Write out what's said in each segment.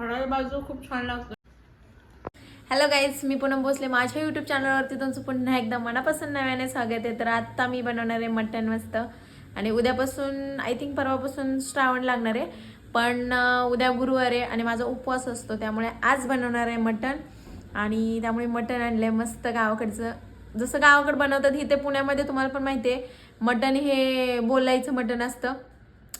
हळद बाजू खूप छान लागतं. हॅलो गाईज, मी पूनम भोसले. माझ्या यूट्यूब चॅनलवरती तुमचं पुन्हा एकदा मनापासून नव्याने स्वागत आहे. तर आता मी बनवणार आहे मटण मस्त. आणि उद्यापासून आय थिंक परवापासून श्रावण लागणार आहे. पण उद्या गुरुवार आहे आणि माझा उपवास असतो, त्यामुळे आज बनवणार आहे मटण. आणि त्यामुळे मटण आणलंय मस्त गावाकडचं, जसं गावाकडे बनवतात. इथे पुण्यामध्ये तुम्हाला पण माहिती आहे, मटण हे बोलायचं मटण असतं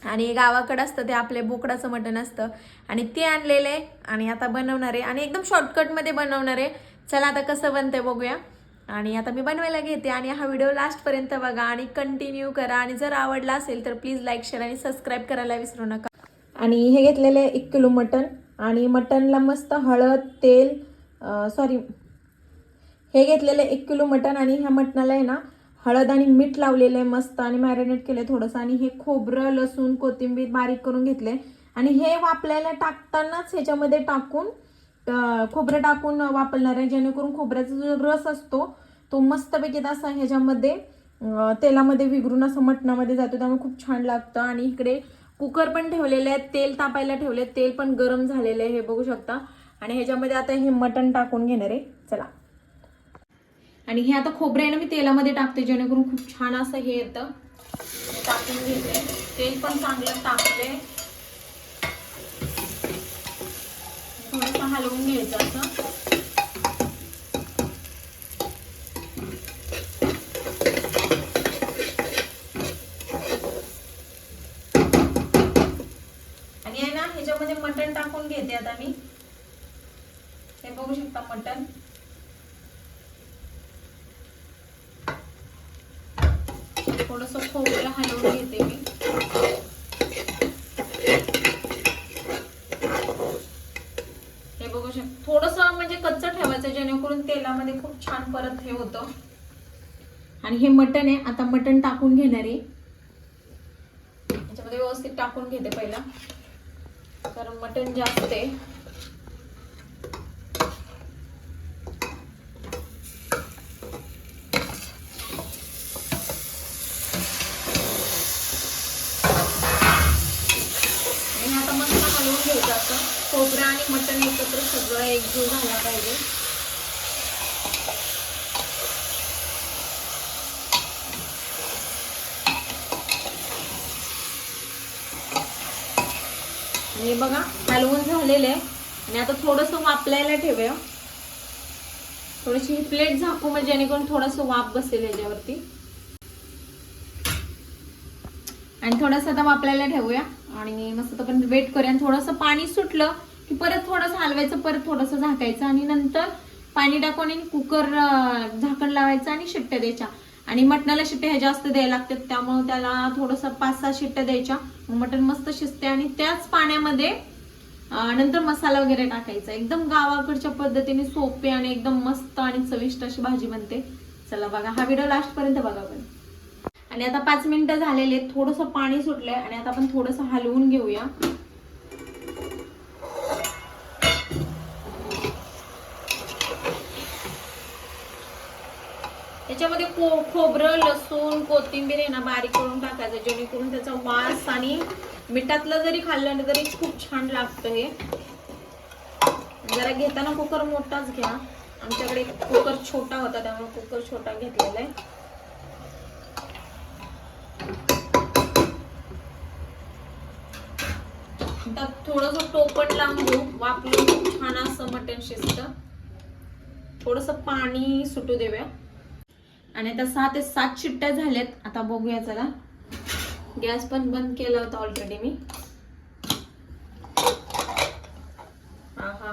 आणि गावाकडे असतं ते आपले बोकडाचं मटण असतं. आणि ते आणलेलं आहे आणि आता बनवणार आहे आणि एकदम शॉर्टकटमध्ये बनवणार आहे. चला आता कसं बनतंय बघूया. आणि आता मी बनवायला घेते आणि हा व्हिडिओ लास्टपर्यंत बघा आणि कंटिन्यू करा. आणि जर आवडला असेल तर प्लीज लाईक, शेअर आणि सबस्क्राईब करायला विसरू नका. आणि हे घेतलेलं आहे 1 किलो मटण. आणि मटणला मस्त हळद, तेल, सॉरी, हे घेतलेलं आहे 1 किलो मटण. आणि ह्या मटणाला आहे ना हळद आणि मीठ लावलेलं आहे मस्त आणि मॅरिनेट केलं आहे थोडंसं. आणि हे खोबरं, लसूण, कोथिंबीर बारीक करून घेतले. आणि हे वापरायला टाकतानाच ह्याच्यामध्ये टाकून खोबरं टाकून वापरणार आहे, जेणेकरून खोबऱ्याचा जो रस असतो तो मस्तपैकी असा ह्याच्यामध्ये तेलामध्ये विघरून असं मटणामध्ये जातो, त्यामुळे खूप छान लागतं. आणि इकडे कुकर पण ठेवलेले आहे, तेल तापायला ठेवले, तेल पण गरम झालेलं आहे, हे बघू शकता. आणि ह्याच्यामध्ये आता हे मटण टाकून घेणार आहे. चला. आणि हे आता खोबरं आहे ना मी तेलामध्ये टाकते, जेणेकरून खूप छान असं हे येतं. टाकून घेते, तेल पण चांगलं टाकते, थोडंसं हलवून घ्यायचं असं. आणि आहे ना ह्याच्यामध्ये मटण टाकून घेते आता मी. हे बघू शकता मटण. थोडंसं खोबरं हलवून घेते मी. हे बघू शकता, थोडंसं म्हणजे कच्चं ठेवायचं, जेणेकरून तेलामध्ये खूप छान परत हे होतं. आणि हे मटण आहे, आता मटण टाकून घेणार आहे याच्यामध्ये. व्यवस्थित टाकून घेते पहिला, कारण मटण जास्त आहे. आणि आता मस्त हलवून घ्यायचं असं. खोबरं आणि मटण एकत्र सगळं एकजीव झाला पाहिजे. हे बघा हलवून झालेलं आहे. आणि आता थोडंसं वाफलायला ठेवूया. थोडीशी ही प्लेट झाकू, म्हणजे जेणेकरून थोडंसं वाफ बसेल याच्यावरती. आणि थोडंसं आता वाफलायला ठेवूया आणि मस्त पण वेट करूया. थोडंसं पाणी सुटलं की परत थोडंसं हलवायचं, परत थोडंसं झाकायचं आणि नंतर पाणी टाकून कुकर झाकण लावायचं आणि शिट्ट्या द्यायच्या. आणि मटणाला शिट्ट्या ह्या जास्त द्यायला लागतात, त्यामुळे त्याला थोडंसं 5-6 शिट्ट्या द्यायच्या. मटण मस्त शिजते. आणि त्याच पाण्यामध्ये नंतर मसाला वगैरे टाकायचा. एकदम गावाकडच्या पद्धतीने सोपे आणि एकदम मस्त आणि चविष्ट अशी भाजी बनते. चला बघा, हा व्हिडिओ लास्ट पर्यंत बघा पण. आणि आता 5 मिनिटं झालेले, थोडंसं पाणी सुटलंय आणि आता आपण थोडंसं हलवून घेऊया. त्याच्यामध्ये खोबरं, लसूण, कोथिंबीर आहे ना बारीक करून टाकायचं, जेणेकरून त्याचा वास आणि मिठातलं जरी खाल्लं तरी खूप छान लागतं. हे जरा घेताना कुकर मोठाच घ्या. आमच्याकडे कुकर छोटा होता, त्यामुळे कुकर छोटा घेतलेला आहे. थोडंसं टोपण लांबू वापरून खूप छान असं मटण शिजतं. थोडंसं पाणी सुटू देऊया. आणि आता 6 ते 7 शिट्ट्या झाल्यात. आता बघूया. चला, गॅस पण बंद केला होता ऑलरेडी मी. हा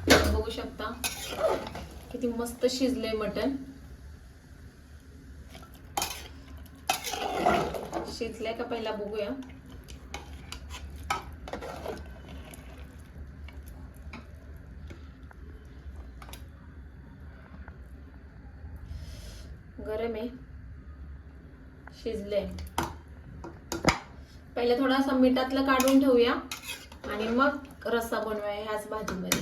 बघू शकता किती मस्त शिजलंय मटण. शिजलंय का पहिला बघूया. गरम आहे, शिजलंय. पहिले थोडासा मिठातलं काढून ठेवूया आणि मग रस्सा बनवूया ह्याच भाजीमध्ये.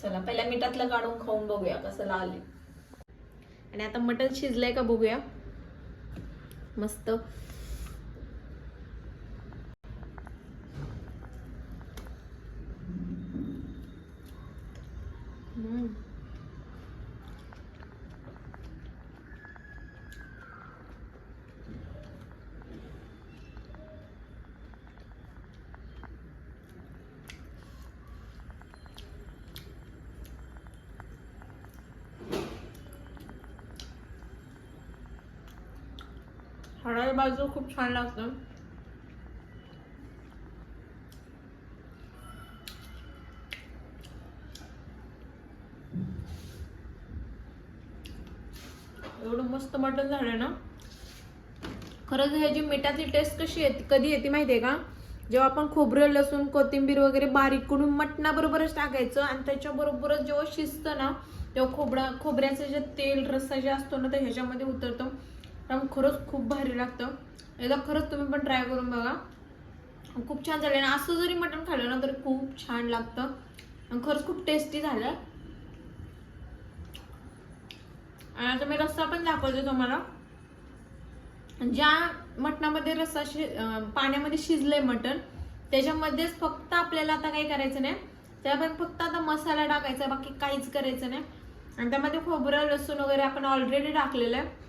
चला, पहिल्या मिठातलं काढून खाऊन बघूया कसं लागले. आणि आता मटण शिजलंय का बघूया. मस्त हाडाची बाजू खूप छान लागतं. एवढं मस्त मटण झालं ना. खरंच ह्याची मिठाची टेस्ट कशी येते, कधी येते माहितीये का? जेव्हा आपण खोबरं, लसूण, कोथिंबीर वगैरे बारीक करून मटणाबरोबरच टाकायचं आणि त्याच्याबरोबरच जेव्हा शिजतं ना, तेव्हा खोबऱ्याचं जे तेल रस्सा जे असतो ना, ते ह्याच्यामध्ये उतरतं. त्यामुळे खरंच खूप भारी लागतं. एकदा खरंच तुम्ही पण ट्राय करून बघा. खूप छान झालं ना. असं जरी मटण खाल्लं ना तरी खूप छान लागतं आणि खरंच खूप टेस्टी झालं. आणि आता मी रस्सा पण दाखवते तुम्हाला. ज्या मटणामध्ये रस्सा पाण्यामध्ये शिजलंय मटण, त्याच्यामध्येच फक्त आपल्याला आता काही करायचं नाही. त्यामध्ये फक्त आता मसाला टाकायचा, बाकी काहीच करायचं नाही. आणि त्यामध्ये खोबरं, लसूण वगैरे आपण ऑलरेडी टाकलेलं आहे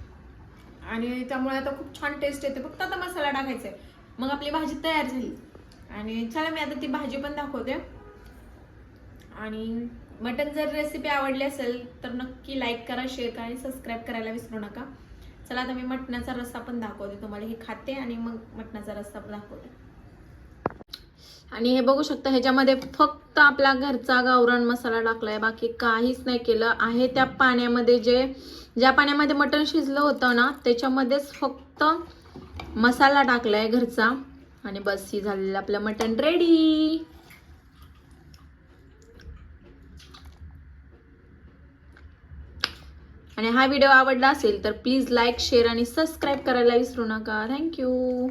आणि त्यामुळे आता खूप छान टेस्ट येते. फक्त आता मसाला टाकायचा आहे, मग आपली भाजी तयार झाली. आणि चला मी आता ती भाजी पण दाखवते. आणि मटन जर रेसिपी आवडली असेल तर नक्की लाईक करा, शेअर करा आणि सबस्क्राईब करायला विसरू नका. चला आता मी मटणाचा रस्सा पण दाखवते तुम्हाला. हे खाते आणि मग मटणाचा रस्सा पण दाखवते. आणि हे बघू शकता, ह्याच्यामध्ये फक्त आपला घरचा गावरान मसाला टाकलाय, बाकी काहीच नाही केलं आहे. त्या पाण्यामध्ये ज्या पाण्यामध्ये मटण शिजलं होतं ना, त्याच्यामध्येच फक्त मसाला टाकलाय घरचा. आणि बस ही झालेलं आपलं मटण रेडी. आणि हा व्हिडिओ आवडला असेल तर प्लीज लाईक, शेअर आणि सबस्क्राईब करायला विसरू नका. थँक्यू.